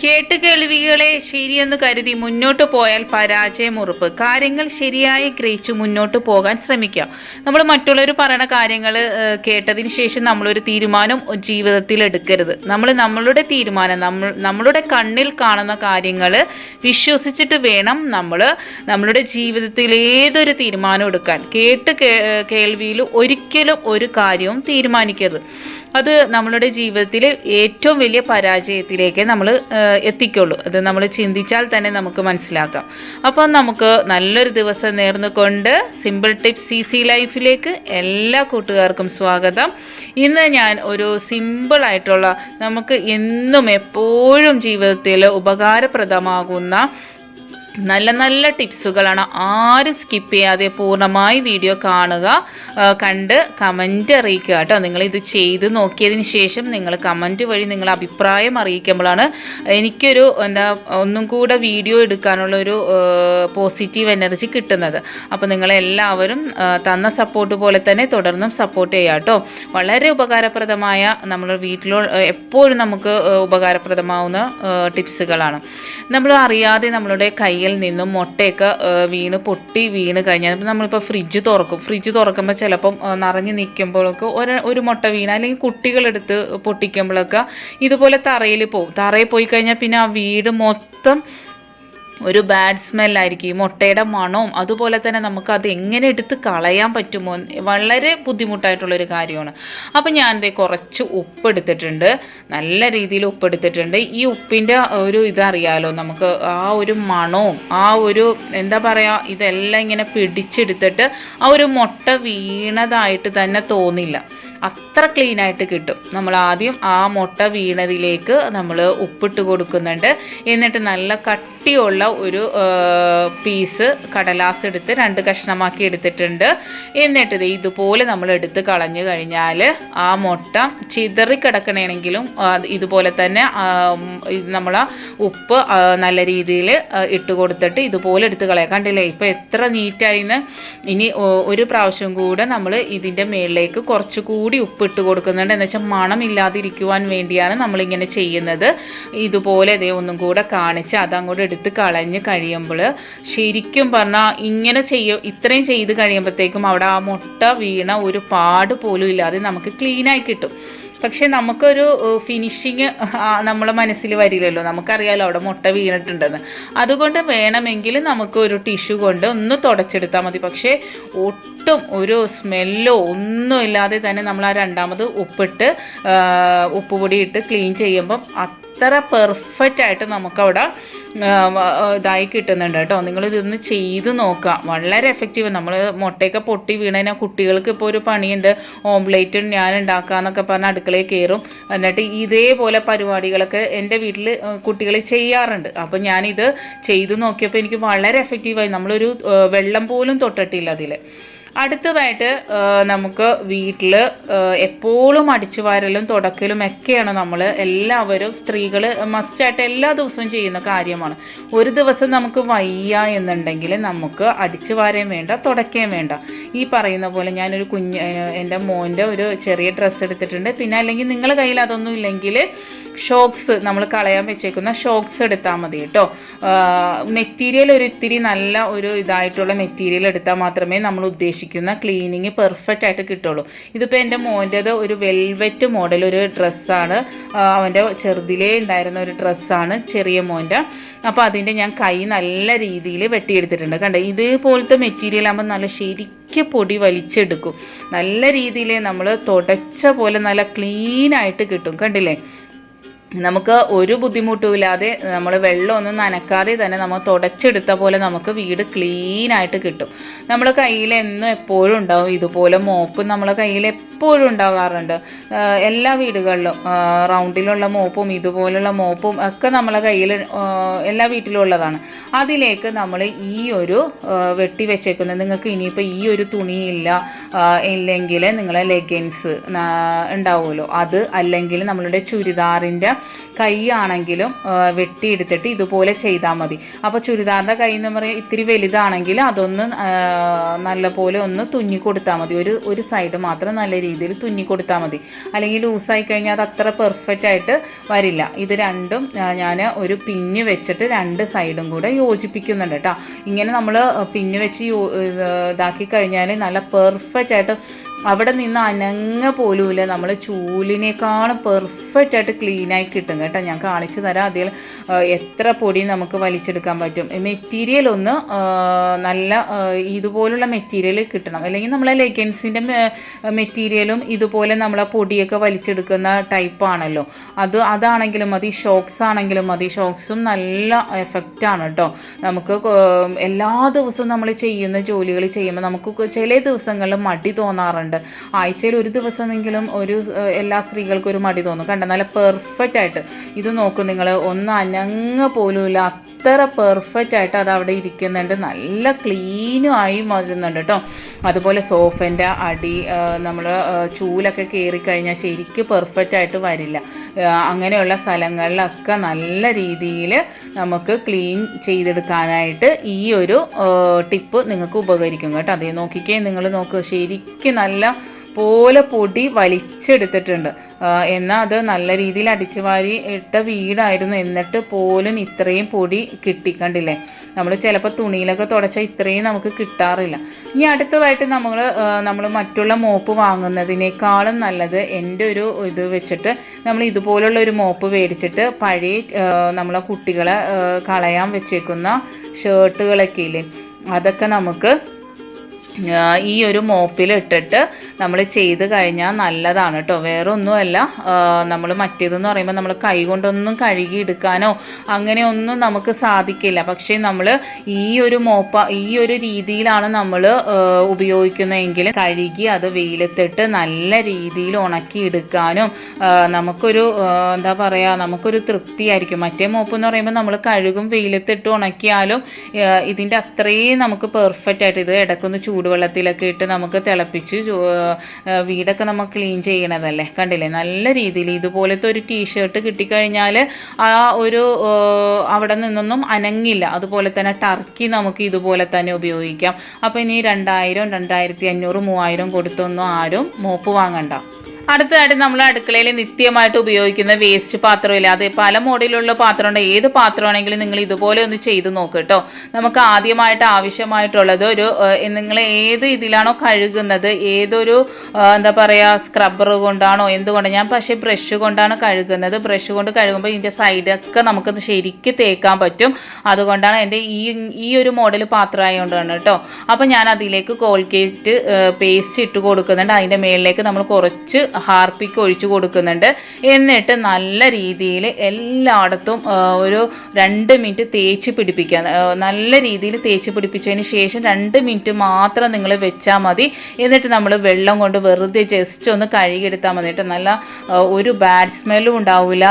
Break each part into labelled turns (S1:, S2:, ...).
S1: കേട്ടുകേൾവികളെ ശരിയെന്ന് കരുതി മുന്നോട്ട് പോയാൽ പരാജയമുറപ്പ്. കാര്യങ്ങൾ ശരിയായി ഗ്രഹിച്ച് മുന്നോട്ട് പോകാൻ ശ്രമിക്കുക. നമ്മൾ മറ്റുള്ളവർ പറയുന്ന കാര്യങ്ങൾ കേട്ടതിന് ശേഷം നമ്മളൊരു തീരുമാനം ജീവിതത്തിൽ എടുക്കരുത്. നമ്മളുടെ തീരുമാനം നമ്മളുടെ കണ്ണിൽ കാണുന്ന കാര്യങ്ങൾ വിശ്വസിച്ചിട്ട് വേണം നമ്മളുടെ ജീവിതത്തിൽ ഏതൊരു തീരുമാനം എടുക്കാൻ. കേൾവിയിൽ ഒരിക്കലും ഒരു കാര്യവും തീരുമാനിക്കരുത്. അത് നമ്മളുടെ ജീവിതത്തിൽ ഏറ്റവും വലിയ പരാജയത്തിലേക്ക് നമ്മൾ എത്തിക്കുള്ളൂ. അത് നമ്മൾ ചിന്തിച്ചാൽ തന്നെ നമുക്ക് മനസ്സിലാക്കാം. അപ്പോൾ നമുക്ക് നല്ലൊരു ദിവസം നേർന്നുകൊണ്ട് സിമ്പിൾ ടിപ്സ് ഈസി ലൈഫിലേക്ക് എല്ലാ കൂട്ടുകാർക്കും സ്വാഗതം. ഇന്ന് ഞാൻ ഒരു സിമ്പിളായിട്ടുള്ള നമുക്ക് എന്നും എപ്പോഴും ജീവിതത്തിൽ ഉപകാരപ്രദമാകുന്ന നല്ല നല്ല ടിപ്സുകളാണ്. ആരും സ്കിപ്പ് ചെയ്യാതെ പൂർണ്ണമായി വീഡിയോ കാണുക, കണ്ട് കമൻറ്റ് അറിയിക്കുക കേട്ടോ. നിങ്ങളിത് ചെയ്ത് നോക്കിയതിന് ശേഷം നിങ്ങൾ കമൻറ്റ് വഴി നിങ്ങളുടെ അഭിപ്രായം അറിയിക്കുമ്പോഴാണ് എനിക്കൊരു ഒന്നും കൂടെ വീഡിയോ എടുക്കാനുള്ളൊരു പോസിറ്റീവ് എനർജി കിട്ടുന്നത്. അപ്പോൾ നിങ്ങളെല്ലാവരും തന്ന സപ്പോർട്ട് പോലെ തന്നെ തുടർന്നും സപ്പോർട്ട് ചെയ്യുക കേട്ടോ. വളരെ ഉപകാരപ്രദമായ നമ്മുടെ വീട്ടിലോ എപ്പോഴും നമുക്ക് ഉപകാരപ്രദമാവുന്ന ടിപ്സുകളാണ്. നമ്മൾ അറിയാതെ നമ്മളുടെ കയ്യിൽ നിന്നും മുട്ടയൊക്കെ പൊട്ടി വീണ് കഴിഞ്ഞാൽ നമ്മളിപ്പോൾ ഫ്രിഡ്ജ് തുറക്കുമ്പോൾ ചിലപ്പം നിറഞ്ഞ് നിൽക്കുമ്പോഴൊക്കെ ഒരു മുട്ട വീണ അല്ലെങ്കിൽ കുട്ടികളെടുത്ത് പൊട്ടിക്കുമ്പോഴൊക്കെ ഇതുപോലെ തറയിൽ പോയി കഴിഞ്ഞാൽ പിന്നെ ആ വീട് മൊത്തം ഒരു ബാഡ് സ്മെല്ലായിരിക്കും. ഈ മുട്ടയുടെ മണവും അതുപോലെ തന്നെ നമുക്ക് അത് എങ്ങനെ എടുത്ത് കളയാൻ പറ്റുമോ വളരെ ബുദ്ധിമുട്ടായിട്ടുള്ളൊരു കാര്യമാണ്. അപ്പം ഞാൻ കുറച്ച് ഉപ്പ് എടുത്തിട്ടുണ്ട്, നല്ല രീതിയിൽ ഉപ്പ് എടുത്തിട്ടുണ്ട്. ഈ ഉപ്പിൻ്റെ ഒരു ഇതറിയാലോ നമുക്ക്, ആ ഒരു മണവും ആ ഒരു എന്താ പറയുക, ഇതെല്ലാം ഇങ്ങനെ പിടിച്ചെടുത്തിട്ട് ആ ഒരു മുട്ട വീണതായിട്ട് തന്നെ തോന്നില്ല, അത്ര ക്ലീനായിട്ട് കിട്ടും. നമ്മൾ ആദ്യം ആ മുട്ട വീണതിലേക്ക് നമ്മൾ ഉപ്പിട്ട് കൊടുക്കുന്നുണ്ട്. എന്നിട്ട് നല്ല കട്ടിയുള്ള ഒരു പീസ് കടലാസ് എടുത്ത് 2 കഷ്ണമാക്കി എടുത്തിട്ടുണ്ട്. എന്നിട്ട് ഇതുപോലെ നമ്മൾ എടുത്ത് കളഞ്ഞു കഴിഞ്ഞാൽ ആ മുട്ട ചിതറിക്കിടക്കണമെങ്കിലും ഇതുപോലെ തന്നെ നമ്മൾ ഉപ്പ് നല്ല രീതിയിൽ ഇട്ട് കൊടുത്തിട്ട് ഇതുപോലെ എടുത്ത് കളയാം. കണ്ടില്ലേ ഇപ്പോൾ എത്ര നീറ്റായിന്ന്. ഇനി ഒരു പ്രാവശ്യം കൂടെ നമ്മൾ ഇതിൻ്റെ മേളിലേക്ക് കുറച്ചുകൂടി ഉപ്പിട്ട് കൊടുക്കുന്നുണ്ട്. എന്ന് വെച്ചാൽ മണമില്ലാതിരിക്കുവാൻ വേണ്ടിയാണ് നമ്മളിങ്ങനെ ചെയ്യുന്നത്. ഇതുപോലെ ഒന്നും കൂടെ കാണിച്ച് അതങ്ങോട്ട് എടുത്ത് കളഞ്ഞ് കഴിയുമ്പോൾ ശരിക്കും പറഞ്ഞാൽ ഇത്രയും ചെയ്ത് കഴിയുമ്പോഴത്തേക്കും അവിടെ ആ മുട്ട വീണ ഒരു പാട് പോലും ഇല്ലാതെ നമുക്ക് ക്ലീനായി കിട്ടും. പക്ഷെ നമുക്കൊരു ഫിനിഷിങ് നമ്മളെ മനസ്സിൽ വരില്ലല്ലോ, നമുക്കറിയാലോ അവിടെ മുട്ട വീണിട്ടുണ്ടെന്ന്. അതുകൊണ്ട് വേണമെങ്കിൽ നമുക്ക് ഒരു ടിഷ്യൂ കൊണ്ട് ഒന്ന് തുടച്ചെടുത്താൽ മതി. പക്ഷേ ഒട്ടും ഒരു സ്മെല്ലോ ഒന്നും ഇല്ലാതെ തന്നെ നമ്മൾ ആ രണ്ടാമത് ഉപ്പുപൊടി ഇട്ട് ക്ലീൻ ചെയ്യുമ്പം അത്ര പെർഫെക്റ്റ് ആയിട്ട് നമുക്കവിടെ ഇതായി കിട്ടുന്നുണ്ട് കേട്ടോ. നിങ്ങളിതൊന്ന് ചെയ്ത് നോക്കാം, വളരെ എഫക്റ്റീവ്. നമ്മൾ മുട്ടയൊക്കെ പൊട്ടി വീണതിനാൽ കുട്ടികൾക്ക് ഇപ്പോൾ ഒരു പണിയുണ്ട്, ഓംലേറ്റ് ഞാൻ ഉണ്ടാക്കാന്നൊക്കെ പറഞ്ഞ് അടുക്കളയിൽ കയറും. എന്നിട്ട് ഇതേപോലെ പരിപാടികളൊക്കെ എൻ്റെ വീട്ടിൽ കുട്ടികൾ ചെയ്യാറുണ്ട്. അപ്പം ഞാനിത് ചെയ്ത് നോക്കിയപ്പോൾ എനിക്ക് വളരെ എഫക്റ്റീവായി. നമ്മളൊരു വെള്ളം പോലും തൊട്ടിട്ടില്ല അതിൽ. അടുത്തതായിട്ട് നമുക്ക് വീട്ടിൽ എപ്പോഴും അടിച്ചു വാരലും തുടക്കലും ഒക്കെയാണ് നമ്മൾ എല്ലാവരും സ്ത്രീകൾ മസ്റ്റായിട്ട് എല്ലാ ദിവസവും ചെയ്യുന്ന കാര്യമാണ്. ഒരു ദിവസം നമുക്ക് വയ്യ എന്നുണ്ടെങ്കിൽ നമുക്ക് അടിച്ചു വാരേം വേണ്ട, തുടക്കുകയും വേണ്ട. ഈ പറയുന്ന പോലെ ഞാനൊരു എൻ്റെ മോൻ്റെ ഒരു ചെറിയ ഡ്രസ്സ് എടുത്തിട്ടുണ്ട്. പിന്നെ അല്ലെങ്കിൽ നിങ്ങളുടെ കയ്യിൽ അതൊന്നും ഇല്ലെങ്കിൽ ഷോക്സ്, നമ്മൾ കളയാൻ വെച്ചേക്കുന്ന ഷോക്സ് എടുത്താൽ മതി കേട്ടോ. മെറ്റീരിയൽ ഒരു ഇത്തിരി നല്ല ഒരു ഇതായിട്ടുള്ള മെറ്റീരിയൽ എടുത്താൽ മാത്രമേ നമ്മൾ ഉദ്ദേശിക്കുന്ന ക്ലീനിങ് പെർഫെക്റ്റ് ആയിട്ട് കിട്ടുള്ളൂ. ഇതിപ്പോൾ എൻ്റെ മോൻ്റേത് ഒരു വെൽവെറ്റ് മോഡൽ ഒരു ഡ്രസ്സാണ്, അവൻ്റെ ചെറുതിലേ ഉണ്ടായിരുന്ന ഒരു ഡ്രസ്സാണ് ചെറിയ മോൻ്റെ. അപ്പോൾ അതിൻ്റെ ഞാൻ കൈ നല്ല രീതിയിൽ വെട്ടിയെടുത്തിട്ടുണ്ട്. കണ്ടോ, ഇതുപോലത്തെ മെറ്റീരിയൽ ആകുമ്പോൾ നല്ല ശരിക്കും പൊടി വലിച്ചെടുക്കും. നല്ല രീതിയിൽ നമ്മൾ തുടച്ച പോലെ നല്ല ക്ലീനായിട്ട് കിട്ടും. കണ്ടില്ലേ, നമുക്ക് ഒരു ബുദ്ധിമുട്ടും ഇല്ലാതെ നമ്മൾ വെള്ളമൊന്നും നനക്കാതെ തന്നെ നമ്മൾ തുടച്ചെടുത്ത പോലെ നമുക്ക് വീട് ക്ലീനായിട്ട് കിട്ടും. നമ്മുടെ കയ്യിൽ എപ്പോഴും ഉണ്ടാവും ഇതുപോലെ മോപ്പ്. നമ്മളെ കയ്യിൽ എപ്പോഴും ഉണ്ടാകാറുണ്ട്. എല്ലാ വീടുകളിലും റൗണ്ടിലുള്ള മോപ്പും ഇതുപോലുള്ള മോപ്പും ഒക്കെ നമ്മളെ കയ്യിൽ എല്ലാ വീട്ടിലും ഉള്ളതാണ്. അതിലേക്ക് നമ്മൾ ഈ ഒരു വെട്ടി വെച്ചേക്കുന്നത്, നിങ്ങൾക്ക് ഇനിയിപ്പോൾ ഈ ഒരു തുണിയില്ല ഇല്ലെങ്കിൽ നിങ്ങളെ ലെഗിൻസ് ഉണ്ടാവുമല്ലോ അത്, അല്ലെങ്കിൽ നമ്മളുടെ ചുരിദാറിൻ്റെ കൈ ആണെങ്കിലും വെട്ടിയെടുത്തിട്ട് ഇതുപോലെ ചെയ്താൽ മതി. അപ്പോൾ ചുരിദാറിൻ്റെ കൈ എന്ന് പറയുക ഇത്തിരി വലുതാണെങ്കിൽ അതൊന്ന് നല്ലപോലെ ഒന്ന് തുന്നി കൊടുത്താൽ മതി. ഒരു സൈഡ് മാത്രം നല്ല രീതിയിൽ തുന്നി കൊടുത്താൽ മതി. അല്ലെങ്കിൽ ലൂസായി കഴിഞ്ഞാൽ അത് അത്ര പെർഫെക്റ്റ് ആയിട്ട് വരില്ല. ഇത് രണ്ടും ഞാൻ ഒരു പിന്ന് വെച്ചിട്ട് രണ്ട് സൈഡും കൂടെ യോജിപ്പിക്കുന്നുണ്ട് കേട്ടോ. ഇങ്ങനെ നമ്മൾ പിന്ന് വെച്ച് ഇതാക്കി കഴിഞ്ഞാൽ നല്ല പെർഫെക്റ്റ് ആയിട്ട് അവിടെ നിന്ന് അനങ്ങ പോലുമില്ല. നമ്മൾ ചൂലിനേക്കാളും പെർഫെക്റ്റ് ആയിട്ട് ക്ലീനായി കിട്ടും കേട്ടോ. ഞാൻ കാണിച്ചു തരാം. അതിൽ എത്ര പൊടി നമുക്ക് വലിച്ചെടുക്കാൻ പറ്റും. മെറ്റീരിയൽ ഒന്ന് നല്ല ഇതുപോലുള്ള മെറ്റീരിയൽ കിട്ടണം. അല്ലെങ്കിൽ നമ്മളെ ലെഗിൻസിൻ്റെ മെറ്റീരിയലും ഇതുപോലെ നമ്മളെ പൊടിയൊക്കെ വലിച്ചെടുക്കുന്ന ടൈപ്പാണല്ലോ. അതാണെങ്കിലും മതി, ഷോക്സ് ആണെങ്കിലും മതി. ഷോക്സും നല്ല എഫക്റ്റാണ് കേട്ടോ. നമുക്ക് എല്ലാ ദിവസവും നമ്മൾ ചെയ്യുന്ന ജോലികൾ ചെയ്യുമ്പോൾ നമുക്ക് ചില ദിവസങ്ങളിൽ മടി തോന്നാറുണ്ട്. ആഴ്ചയിൽ ഒരു ദിവസമെങ്കിലും എല്ലാ സ്ത്രീകൾക്കും ഒരു മടി തോന്നും. കണ്ട നല്ല പെർഫെക്റ്റ് ആയിട്ട് ഇത് നോക്കും നിങ്ങൾ. ഒന്ന് അനങ്ങ പോലുമില്ല, അത്ര പെർഫെക്റ്റ് ആയിട്ട് അത് അവിടെ ഇരിക്കുന്നുണ്ട്. നല്ല ക്ലീനും ആയി വരുന്നുണ്ട് കേട്ടോ. അതുപോലെ സോഫേൻ്റെ അടി നമ്മൾ ചൂലൊക്കെ കയറിക്കഴിഞ്ഞാൽ ശരിക്കും പെർഫെക്റ്റ് ആയിട്ട് വരില്ല. അങ്ങനെയുള്ള സ്ഥലങ്ങളിലൊക്കെ നല്ല രീതിയിൽ നമുക്ക് ക്ലീൻ ചെയ്തെടുക്കാനായിട്ട് ഈ ഒരു ടിപ്പ് നിങ്ങൾക്ക് ഉപകരിക്കും കേട്ടോ. അതേ നോക്കിക്കേ, നിങ്ങൾ നോക്കുക, ശരിക്കും നല്ല പോലെ പൊടി വലിച്ചെടുത്തിട്ടുണ്ട്. എന്നാൽ അത് നല്ല രീതിയിൽ അടിച്ചു വാരി ഇട്ട വീടായിരുന്നു, എന്നിട്ട് പോലും ഇത്രയും പൊടി കിട്ടിക്കണ്ടില്ലേ. നമ്മൾ ചിലപ്പോൾ തുണിയിലൊക്കെ തുടച്ചാൽ ഇത്രയും നമുക്ക് കിട്ടാറില്ല. ഇനി അടുത്തതായിട്ട് നമ്മൾ മറ്റുള്ള മോപ്പ് വാങ്ങുന്നതിനേക്കാളും നല്ലത് എൻ്റെ ഒരു ഇത് വെച്ചിട്ട് നമ്മൾ ഇതുപോലുള്ള ഒരു മോപ്പ് മേടിച്ചിട്ട് പഴയ നമ്മളെ കുട്ടികളെ കളയാൻ വെച്ചേക്കുന്ന ഷർട്ടുകളൊക്കെ ഇല്ലേ, അതൊക്കെ നമുക്ക് ഈ ഒരു മോപ്പിൽ ഇട്ടിട്ട് നമ്മൾ ചെയ്ത് കഴിഞ്ഞാൽ നല്ലതാണ് കേട്ടോ. വേറെ ഒന്നുമല്ല, നമ്മൾ മറ്റേതെന്ന് പറയുമ്പോൾ നമ്മൾ കൈ കൊണ്ടൊന്നും കഴുകി എടുക്കാനോ അങ്ങനെയൊന്നും നമുക്ക് സാധിക്കില്ല. പക്ഷേ നമ്മൾ ഈ ഒരു രീതിയിലാണ് നമ്മൾ ഉപയോഗിക്കുന്നതെങ്കിൽ കഴുകി അത് വെയിലത്തിട്ട് നല്ല രീതിയിൽ ഉണക്കി എടുക്കാനും നമുക്കൊരു എന്താ പറയുക, നമുക്കൊരു തൃപ്തിയായിരിക്കും. മറ്റേ മോപ്പ് എന്ന് പറയുമ്പോൾ നമ്മൾ കഴുകും വെയിലത്തിട്ട് ഉണക്കിയാലും ഇതിൻ്റെ അത്രയും നമുക്ക് പെർഫെക്റ്റ് ആയിട്ട് ഇത് ഇടയ്ക്കൊന്ന് ചൂടുവെള്ളത്തിലൊക്കെ ഇട്ട് നമുക്ക് തിളപ്പിച്ച് വീടൊക്കെ നമ്മൾ ക്ലീൻ ചെയ്യണതല്ലേ. കണ്ടില്ലേ, നല്ല രീതിയിൽ ഇതുപോലത്തെ ഒരു ടീഷർട്ട് കിട്ടിക്കഴിഞ്ഞാൽ ആ ഒരു അവിടെ നിന്നൊന്നും അനങ്ങില്ല. അതുപോലെ തന്നെ ടർക്കി നമുക്ക് ഇതുപോലെ തന്നെ ഉപയോഗിക്കാം. അപ്പോൾ ഇനി 2000, 2500, 3000 കൊടുത്തൊന്നും ആരും മോപ്പ് വാങ്ങണ്ട. അടുത്തതായിട്ട് നമ്മൾ അടുക്കളയിൽ നിത്യമായിട്ട് ഉപയോഗിക്കുന്ന വേസ്റ്റ് പാത്രമില്ല, അത് പല മോഡലുള്ള പാത്രമുണ്ട്. ഏത് പാത്രമാണെങ്കിലും നിങ്ങൾ ഇതുപോലെ ഒന്ന് ചെയ്ത് നോക്ക് കേട്ടോ. നമുക്ക് ആദ്യമായിട്ട് ആവശ്യമായിട്ടുള്ളത് നിങ്ങൾ ഏത് ഇതിലാണോ കഴുകുന്നത്, ഏതൊരു എന്താ പറയുക സ്ക്രബ്ബർ കൊണ്ടാണോ എന്തുകൊണ്ടാണ്, ഞാൻ പക്ഷേ ബ്രഷ് കൊണ്ടാണ് കഴുകുന്നത്. ബ്രഷ് കൊണ്ട് കഴുകുമ്പോൾ ഇതിൻ്റെ സൈഡൊക്കെ നമുക്കത് ശരിക്ക് തേക്കാൻ പറ്റും. അതുകൊണ്ടാണ് എൻ്റെ ഈ ഒരു മോഡൽ പാത്രമായതുകൊണ്ടാണ് കേട്ടോ. അപ്പോൾ ഞാൻ അതിലേക്ക് കോൾഗേറ്റ് പേസ്റ്റ് ഇട്ട് കൊടുക്കുന്നുണ്ട്. അതിൻ്റെ മേളിലേക്ക് നമ്മൾ കുറച്ച് ഹാർപ്പിക്ക് ഒഴിച്ചു കൊടുക്കുന്നുണ്ട്. എന്നിട്ട് നല്ല രീതിയിൽ എല്ലായിടത്തും ഒരു 2 മിനിറ്റ് തേച്ച് പിടിപ്പിക്കുക. നല്ല രീതിയിൽ തേച്ച് പിടിപ്പിച്ചതിന് ശേഷം 2 മിനിറ്റ് മാത്രം നിങ്ങൾ വെച്ചാൽ മതി. എന്നിട്ട് നമ്മൾ വെള്ളം കൊണ്ട് വെറുതെ ജസ്റ്റ് ഒന്ന് കഴുകിയെടുത്താൽ മതി കേട്ടോ. നല്ല ഒരു ബാഡ് സ്മെല്ലും ഉണ്ടാവില്ല.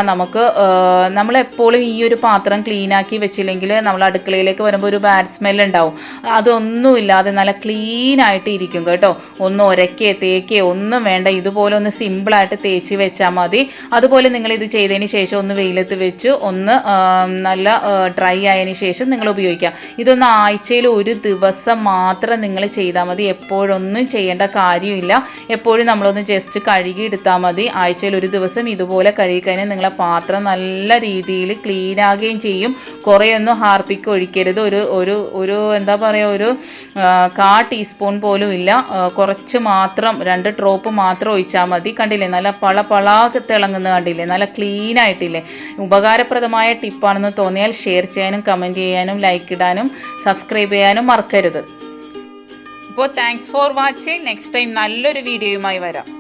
S1: നമ്മളെപ്പോഴും ഈ ഒരു പാത്രം ക്ലീനാക്കി വെച്ചില്ലെങ്കിൽ നമ്മൾ അടുക്കളയിലേക്ക് വരുമ്പോൾ ഒരു ബാഡ് സ്മെല്ല് ഉണ്ടാവും. അതൊന്നുമില്ലാതെ നല്ല ക്ലീനായിട്ട് ഇരിക്കും കേട്ടോ. ഒന്നും ഉരക്കേ തേക്കേ ഒന്നും വേണ്ട. ഇതുപോലെ ഒന്ന് സിമ്പിളായിട്ട് തേച്ച് വെച്ചാൽ മതി. അതുപോലെ നിങ്ങളിത് ചെയ്തതിന് ശേഷം ഒന്ന് വെയിലത്ത് വെച്ച് ഒന്ന് നല്ല ഡ്രൈ ആയതിനു ശേഷം നിങ്ങൾ ഉപയോഗിക്കാം. ഇതൊന്ന് ആഴ്ചയിൽ ഒരു ദിവസം മാത്രം നിങ്ങൾ ചെയ്താൽ മതി. എപ്പോഴൊന്നും ചെയ്യേണ്ട കാര്യമില്ല. എപ്പോഴും നമ്മളൊന്ന് ജസ്റ്റ് കഴുകി എടുത്താൽ മതി. ആഴ്ചയിൽ ഒരു ദിവസം ഇതുപോലെ കഴുകിക്കഴിഞ്ഞാൽ നിങ്ങളെ പാത്രം നല്ല രീതിയിൽ ക്ലീൻ ആകുകയും ചെയ്യും. കുറേയൊന്നും ഹാർപ്പിക്ക് ഒഴിക്കരുത്. ഒരു എന്താ പറയുക, ഒരു 1/4 ടീസ്പൂൺ പോലും ഇല്ല. കുറച്ച് മാത്രം 2 ഡ്രോപ്പ് മാത്രം ഒഴിച്ചാൽ മതി. കണ്ടില്ലേ, നല്ല പളാകെ തിളങ്ങുന്ന കണ്ടില്ലേ, നല്ല ക്ലീൻ ആയിട്ടില്ലേ. ഉപകാരപ്രദമായ ടിപ്പാണെന്ന് തോന്നിയാൽ ഷെയർ ചെയ്യാനും കമൻറ്റ് ചെയ്യാനും ലൈക്ക് ഇടാനും സബ്സ്ക്രൈബ് ചെയ്യാനും മറക്കരുത്. അപ്പോൾ thanks for watching. Next time നല്ലൊരു വീഡിയോയുമായി വരാം.